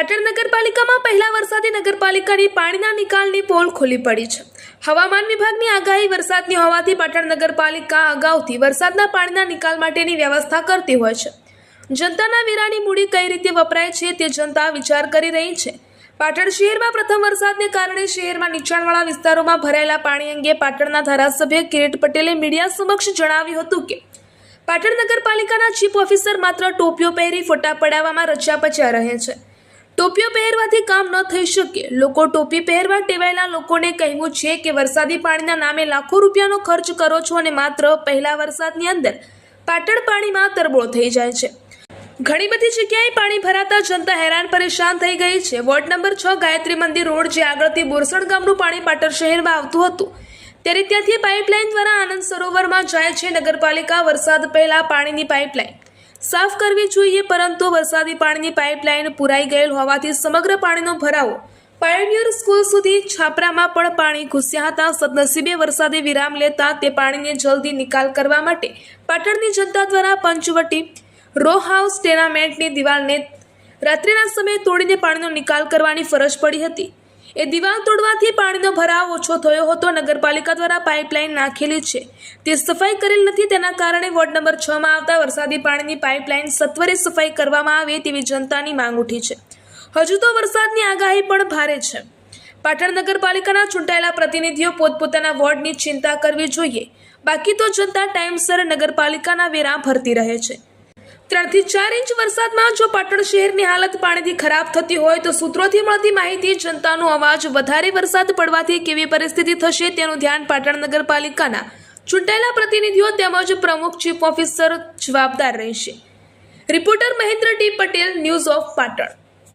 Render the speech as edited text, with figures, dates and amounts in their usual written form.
પાટણ નગરપાલિકામાં પહેલા વરસાદે નગરપાલિકાની પાણીના નિકાલની પોલ ખુલ્લી પડી છે। હવામાન વિભાગની આગાહી વરસાદની હોવાથી પાટણ નગરપાલિકા અગાઉથી વરસાદના પાણીના નિકાલ માટેની વ્યવસ્થા કરતી હોય છે। જનતાના વેરાની મૂડી કઈ રીતે વપરાય છે તે જનતા વિચાર કરી રહી છે। પાટણ શહેરમાં પ્રથમ વરસાદને કારણે શહેરમાં નીચાણવાળા વિસ્તારોમાં ભરાયેલા પાણી અંગે પાટણના ધારાસભ્ય કિરીટ પટેલે મીડિયા સમક્ષ જણાવ્યું હતું કે પાટણ નગરપાલિકાના ચીફ ઓફિસર માત્ર ટોપીઓ પહેરી ફોટા પડાવવામાં રચ્યા પચ્યા રહે છે। ટોપીઓ પહેરવાથી કામ ન થઈ શકે। લોકો ટોપી પહેરવા ટેવાયેલા લોકોને કહેવું છે કે વરસાદી પાણીના નામે લાખો રૂપિયાનો ખર્ચ કરો છો અને માત્ર પહેલા વરસાદની અંદર પાટણ પાણીમાં તરબોળ થઈ જાય છે। ઘણી બધી જગ્યાએ પાણી ભરાતા જનતા હેરાન પરેશાન થઈ ગઈ છે। વોર્ડ નંબર 6 ગાયત્રી મંદિર રોડ જે આગળથી બોરસણ ગામનું પાણી પાટણ શહેરમાં આવતું હતું ત્યારે ત્યાંથી પાઇપલાઇન દ્વારા આનંદ સરોવરમાં જાય છે। નગરપાલિકા વરસાદ પહેલા પાણીની પાઇપલાઇન સાફ કરવી જોઈએ, પરંતુ વરસાદી પાણીની પાઇપલાઇન પુરાઈ ગયેલ હોવાથી સમગ્ર પાણીનો ભરાવો પાયોનિયર સ્કૂલ સુધી છાપરામાં પણ પાણી ઘૂસ્યા હતા। સદનસીબે વરસાદે વિરામ લેતા તે પાણીને જલ્દી નિકાલ કરવા માટે પાટણની જનતા દ્વારા પંચવટી રો હાઉસ ટેનામેન્ટની દિવાલને રાત્રિના સમયે તોડીને પાણીનો નિકાલ કરવાની ફરજ પડી હતી। એ દિવાલ તોડવાથી પાણીનો ભરાવ ઓછો થયો હતો। નગરપાલિકા દ્વારા પાઇપલાઇન નાખેલી છે તે સફાઈ કરેલ નથી, તેના કારણે વોર્ડ નંબર 6 માં આવતા વરસાદી પાણીની પાઇપલાઇન સત્વરે સફાઈ કરવામાં આવે તેવી જનતાની માંગ ઉઠી છે। હજુ તો વરસાદની આગાહી પણ ભારે છે। પાટણ નગરપાલિકાના ચૂંટાયેલા પ્રતિનિધિઓ પોતપોતાના વોર્ડની ચિંતા કરવી જોઈએ, બાકી તો જનતા ટાઈમસર નગરપાલિકાના વેરા ભરતી રહે છે। 3 થી 4 ઇંચ વરસાદમાં જો પાટણ શહેરની હાલત પાણીથી ખરાબ થતી હોય તો સૂત્રોથી મળતી માહિતી જનતાનો અવાજ વધારે વરસાદ પડવાથી કેવી પરિસ્થિતિ થશે તેનું ધ્યાન પાટણ નગરપાલિકાના ચૂંટાયેલા પ્રતિનિધિઓ તેમજ પ્રમુખ ચીફ ઓફિસર જવાબદાર રહેશે। Reporter Mahendra T Patel, news of Patan.